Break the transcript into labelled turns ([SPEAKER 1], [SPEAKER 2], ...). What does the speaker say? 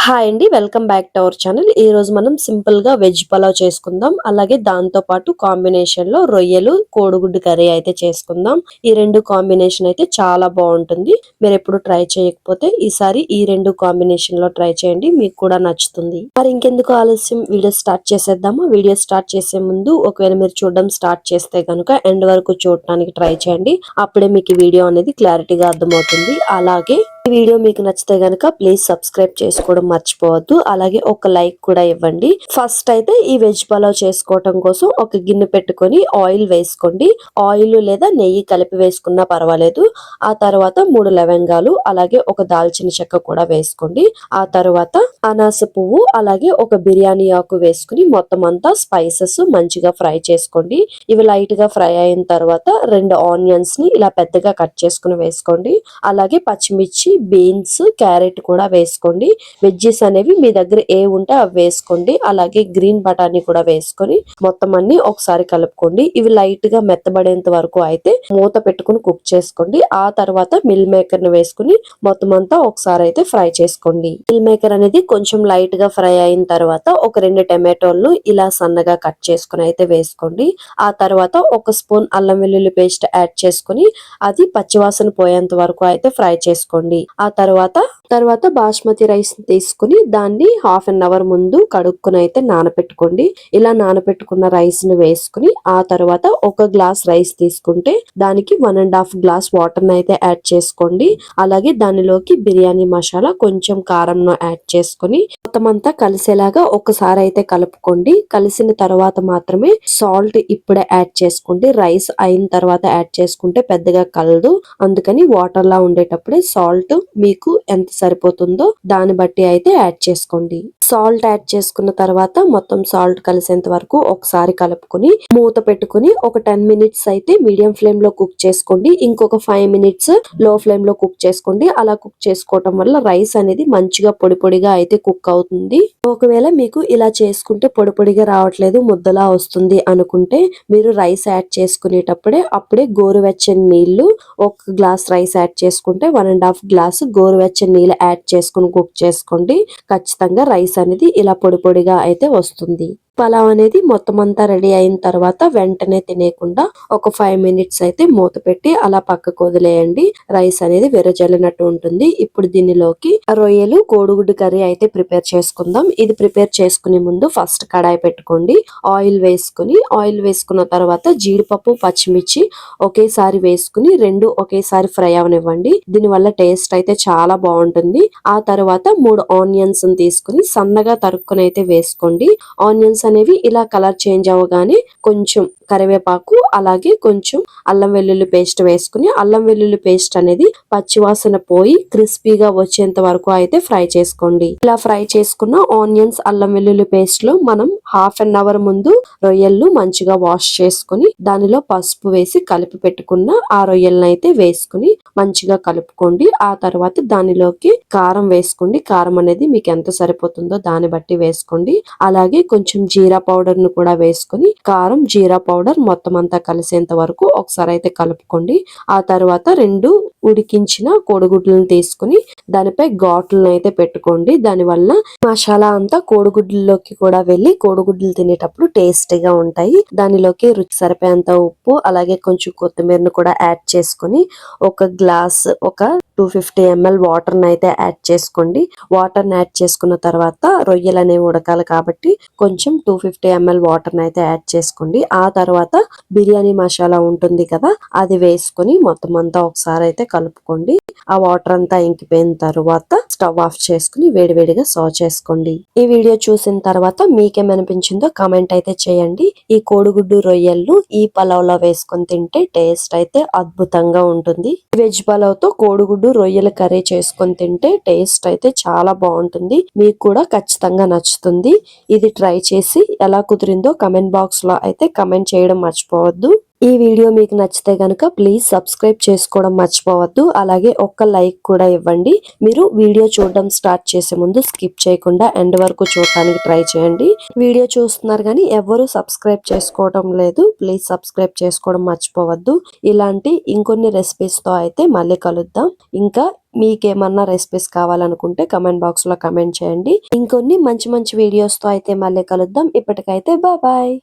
[SPEAKER 1] Hi అండి, welcome back to our channel. ఈ రోజు మనం సింపుల్ గా వెజ్ పలావ్ చేసుకుందాం. అలాగే దాంతో పాటు కాంబినేషన్ లో రొయ్యలు కోడిగుడ్డు కర్రీ అయితే చేసుకుందాం. ఈ రెండు కాంబినేషన్ అయితే చాలా బాగుంటుంది. మీరు ఎప్పుడు ట్రై చేయకపోతే ఈసారి ఈ రెండు కాంబినేషన్ లో ట్రై చేయండి, మీకు కూడా నచ్చుతుంది. మరి ఇంకెందుకు ఆలస్యం, వీడియో స్టార్ట్ చేసేద్దామా. వీడియో స్టార్ట్ చేసే ముందు ఒకవేళ మీరు చూడడం స్టార్ట్ చేస్తే కనుక ఎండ్ వరకు చూడటానికి ట్రై చేయండి. అప్పుడే మీకు వీడియో అనేది క్లారిటీగా అర్థమవుతుంది. అలాగే ఈ వీడియో మీకు నచ్చితే గనక ప్లీజ్ సబ్స్క్రైబ్ చేసుకోవడం మర్చిపోవద్దు. అలాగే ఒక లైక్ కూడా ఇవ్వండి. ఫస్ట్ అయితే ఈ వెజ్ పలావ్ చేసుకోవటం కోసం ఒక గిన్నె పెట్టుకొని ఆయిల్ వేసుకోండి. ఆయిల్ లేదా నెయ్యి కలిపి వేసుకున్నా పర్వాలేదు. ఆ తర్వాత 3 లవంగాలు అలాగే ఒక దాల్చిన చెక్క కూడా వేసుకోండి. ఆ తర్వాత అనాస పువ్వు అలాగే ఒక బిర్యానీ ఆకు వేసుకుని మొత్తం అంతా స్పైసెస్ మంచిగా ఫ్రై చేసుకోండి. ఇవి లైట్ గా ఫ్రై అయిన తర్వాత 2 ఆనియన్స్ ని ఇలా పెద్దగా కట్ చేసుకుని వేసుకోండి. అలాగే పచ్చిమిర్చి, బీన్స్, క్యారెట్ కూడా వేసుకోండి. వెజ్జెస్ అనేవి మీ దగ్గర ఏ ఉంటే అవి వేసుకోండి. అలాగే గ్రీన్ బటానీ కూడా వేసుకొని మొత్తం అన్ని ఒకసారి కలుపుకోండి. ఇవి లైట్ గా మెత్తబడేంత వరకు అయితే మూత పెట్టుకుని కుక్ చేసుకోండి. ఆ తర్వాత మిల్ మేకర్ ని వేసుకుని మొత్తం అంతా ఒకసారి అయితే ఫ్రై చేసుకోండి. మిల్ మేకర్ అనేది కొంచెం లైట్ గా ఫ్రై అయిన తర్వాత ఒక 2 టమాటోలను ఇలా సన్నగా కట్ చేసుకుని అయితే వేసుకోండి. ఆ తర్వాత ఒక స్పూన్ అల్లం వెల్లుల్లి పేస్ట్ యాడ్ చేసుకుని అది పచ్చివాసన పోయేంత వరకు అయితే ఫ్రై చేసుకోండి. ఆ తర్వాత బాస్మతి రైస్ తీసుకుని దాన్ని హాఫ్ అన్ అవర్ ముందు కడుక్కుని అయితే నానపెట్టుకోండి. ఇలా నానపెట్టుకున్న రైస్ ని వేసుకుని ఆ తర్వాత ఒక గ్లాస్ రైస్ తీసుకుంటే దానికి 1.5 గ్లాస్ వాటర్ అయితే యాడ్ చేసుకోండి. అలాగే దానిలోకి బిర్యానీ మసాలా, కొంచెం కారంను యాడ్ చేసుకుని మొత్తం అంతా కలిసేలాగా ఒకసారి అయితే కలుపుకోండి. కలిసిన తర్వాత మాత్రమే సాల్ట్ ఇప్పుడే యాడ్ చేసుకోండి. రైస్ అయిన తర్వాత యాడ్ చేసుకుంటే పెద్దగా కలదు. అందుకని వాటర్ లా ఉండేటప్పుడే సాల్ట్ మీకు ఎంత సరిపోతుందో దాన్ని బట్టి అయితే యాడ్ చేసుకోండి. సాల్ట్ యాడ్ చేసుకున్న తర్వాత మొత్తం సాల్ట్ కలిసేంత వరకు ఒకసారి కలుపుకొని మూత పెట్టుకుని ఒక 10 మినిట్స్ అయితే మీడియం ఫ్లేమ్ లో కుక్ చేసుకోండి. ఇంకొక 5 మినిట్స్ లో ఫ్లేమ్ లో కుక్ చేసుకోండి. అలా కుక్ చేసుకోవటం వల్ల రైస్ అనేది మంచిగా పొడి పొడిగా అయితే కుక్ అవుతుంది. ఒకవేళ మీకు ఇలా చేసుకుంటే పొడి పొడిగా రావట్లేదు, ముద్దలా వస్తుంది అనుకుంటే మీరు రైస్ యాడ్ చేసుకునేటప్పుడే అప్పుడే గోరువెచ్చని నీళ్లు ఒక గ్లాస్ రైస్ యాడ్ చేసుకుంటే 1.5 గ్లాస్ గోరువెచ్చని నీళ్ళు యాడ్ చేసుకుని కుక్ చేసుకోండి. ఖచ్చితంగా రైస్ అనేది ఇలా పొడి పొడిగా అయితే వస్తుంది. పలావ్ అనేది మొత్తం అంతా రెడీ అయిన తర్వాత వెంటనే తినేయకుండా ఒక 5 మినిట్స్ అయితే మూత పెట్టి అలా పక్కకు వదిలేయండి. రైస్ అనేది విరజల్లినట్టు ఉంటుంది. ఇప్పుడు దీనిలోకి రొయ్యలు కోడిగుడ్డు కర్రీ అయితే ప్రిపేర్ చేసుకుందాం. ఇది ప్రిపేర్ చేసుకునే ముందు ఫస్ట్ కడాయి పెట్టుకోండి. ఆయిల్ వేసుకున్న తర్వాత జీడిపప్పు, పచ్చిమిర్చి ఒకేసారి వేసుకుని రెండు ఒకేసారి ఫ్రై అవనివ్వండి. దీని వల్ల టేస్ట్ అయితే చాలా బాగుంటుంది. ఆ తర్వాత 3 ఆనియన్స్ తీసుకుని సన్నగా తరుక్కుని అయితే వేసుకోండి. ఆనియన్స్ అనేవి ఇలా కలర్ చేంజ్ అవ్వగానే కొంచెం కరివేపాకు అలాగే కొంచెం అల్లం వెల్లుల్లి పేస్ట్ వేసుకుని అల్లం వెల్లుల్లి పేస్ట్ అనేది పచ్చివాసన పోయి క్రిస్పీగా వచ్చేంత వరకు అయితే ఫ్రై చేసుకోండి. ఇలా ఫ్రై చేసుకున్న ఆనియన్స్, అల్లం వెల్లుల్లి పేస్ట్ లో మనం హాఫ్ అన్ అవర్ ముందు రొయ్యలను మంచిగా వాష్ చేసుకుని దానిలో పసుపు వేసి కలిపి పెట్టుకున్న ఆ రొయ్యలను అయితే వేసుకుని మంచిగా కలుపుకోండి. ఆ తర్వాత దానిలోకి కారం వేసుకోండి. కారం అనేది మీకు ఎంత సరిపోతుందో దాన్ని బట్టి వేసుకోండి. అలాగే కొంచెం జీరా పౌడర్ ను కూడా వేసుకుని కారం, జీరా పౌడర్ మొత్తం అంతా కలిసేంత వరకు ఒకసారి అయితే కలుపుకోండి. ఆ తర్వాత 2 ఉడికించిన కోడిగుడ్లను తీసుకుని దానిపై ఘాట్లను అయితే పెట్టుకోండి. దానివల్ల మసాలా అంతా కోడిగుడ్లలోకి కూడా వెళ్లి కోడిగుడ్లు తినేటప్పుడు టేస్టీగా ఉంటాయి. దానిలోకి రుచి సరిపోయేంత ఉప్పు అలాగే కొంచెం కొత్తిమీరను కూడా యాడ్ చేసుకుని ఒక గ్లాస్ 250 ml వాటర్ అయితే యాడ్ చేసుకోండి. వాటర్ యాడ్ చేసుకున్న తర్వాత రొయ్యలు అనేవి ఉడకాలి కాబట్టి కొంచెం 250 ml వాటర్ అయితే యాడ్ చేసుకోండి. ఆ తర్వాత బిర్యానీ మసాలా ఉంటుంది కదా, అది వేసుకొని మొత్తం అంతా ఒకసారి అయితే కలుపుకోండి. ఆ వాటర్ అంతా ఇంకిపోయిన తర్వాత స్టవ్ ఆఫ్ చేసుకుని వేడివేడిగా సర్వ్ చేసుకోండి. ఈ వీడియో చూసిన తర్వాత మీకేమనిపించిందో కామెంట్ అయితే చేయండి. ఈ కోడిగుడ్డు రొయ్యలు ఈ పలావ్ లో వేసుకొని తింటే టేస్ట్ అయితే అద్భుతంగా ఉంటుంది. వెజ్ పలావ్ తో కోడిగుడ్డు రొయ్యల కర్రీ చేసుకొని తింటే టేస్ట్ అయితే చాలా బాగుంటుంది. మీకు కూడా ఖచ్చితంగా నచ్చుతుంది. ఇది ట్రై చేసి ఎలా కుదిరిందో కమెంట్ బాక్స్ లో అయితే కమెంట్ చేయడం మర్చిపోవద్దు. ఈ వీడియో మీకు నచ్చితే గనుక ప్లీజ్ సబ్స్క్రైబ్ చేసుకోవడం మర్చిపోవద్దు. అలాగే ఒక్క లైక్ కూడా ఇవ్వండి. మీరు వీడియో చూడడం స్టార్ట్ చేసే ముందు స్కిప్ చేయకుండా ఎండ్ వరకు చూడటానికి ట్రై చేయండి. వీడియో చూస్తున్నారు కానీ ఎవరు సబ్స్క్రైబ్ చేసుకోవడం లేదు. ప్లీజ్ సబ్స్క్రైబ్ చేసుకోవడం మర్చిపోవద్దు. ఇలాంటి ఇంకొన్ని రెసిపీస్ తో అయితే మళ్ళీ కలుద్దాం. ఇంకా మీకేమన్నా రెసిపీస్ కావాలనుకుంటే కమెంట్ బాక్స్ లో కమెంట్ చేయండి. ఇంకొన్ని మంచి మంచి వీడియోస్ తో అయితే మళ్ళీ కలుద్దాం. ఇప్పటికైతే బాయ్.